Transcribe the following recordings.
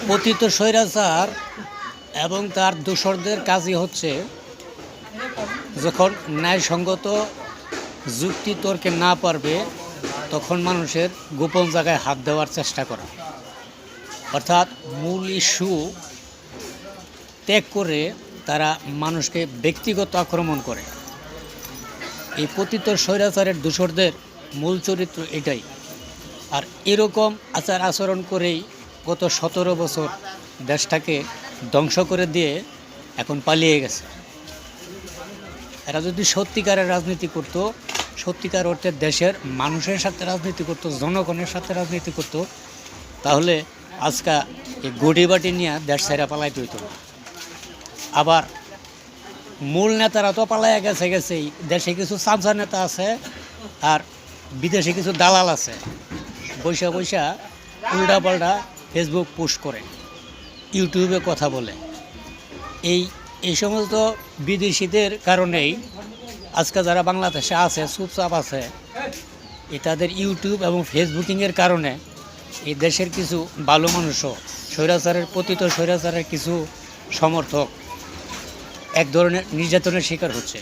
পতিত স্বৈরাচার এবং তার দোসরদের কাজই হচ্ছে যখন ন্যায়সঙ্গত যুক্তি তর্কে না পারবে তখন মানুষের গোপন জায়গায় হাত দেওয়ার চেষ্টা করা, অর্থাৎ মূল ইস্যু ত্যাগ করে তারা মানুষকে ব্যক্তিগত আক্রমণ করে। এই পতিত স্বৈরাচারের দোসরদের মূল চরিত্র এটাই। আর এরকম আচার আচরণ করেই গত 17 বছর দেশটাকে ধ্বংস করে দিয়ে এখন পালিয়ে গেছে। এরা যদি সত্যিকারের রাজনীতি করতো, সত্যিকার অর্থে দেশের মানুষের সাথে রাজনীতি করতো, জনগণের সাথে রাজনীতি করতো, তাহলে আজকে এই গড়ি বাটি নিয়ে দেশ ছেড়ে পালাইতে হইতো না। আবার মূল নেতারা তো পালাইয়া গেছেই, দেশে কিছু চামচা নেতা আছে আর বিদেশে কিছু দালাল আছে, বৈশা বৈশা উল্টাপাল্টা ফেসবুক পোস্ট করে, ইউটিউবে কথা বলে। এই সমস্ত বিদেশিদের কারণেই আজকে যারা বাংলাদেশে আছে, চুপচাপ আছে, তাদের ইউটিউব এবং ফেসবুকিংয়ের কারণে এই দেশের কিছু ভালো মানুষও পতিত স্বৈরাচারের কিছু সমর্থক এক ধরনের নির্যাতনের শিকার হচ্ছে।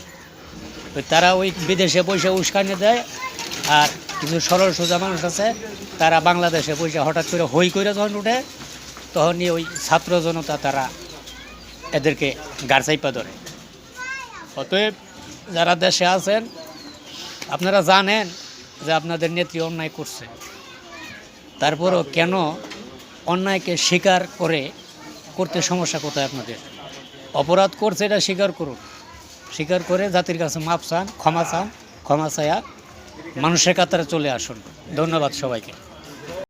তারা ওই বিদেশে পয়সা উস্কানি দেয়, আর কিছু সরল সোজা মানুষ আছে তারা বাংলাদেশে পয়সা হঠাৎ করে হই করে যখন উঠে তখনই ওই ছাত্র জনতা তারা এদেরকে গাড়চাইপা ধরে। অতএব যারা দেশে আছেন আপনারা জানেন যে আপনাদের নেত্রী অন্যায় করছে, তারপরও কেন অন্যায়কে স্বীকার করতে সমস্যা কোথায়? আপনাদের অপরাধ করছে এটা স্বীকার করুন, স্বীকার করে জাতির কাছে মাপ চান, ক্ষমা চান, ক্ষমা চায়া মানুষের কাতারে চলে আসুন। ধন্যবাদ সবাইকে।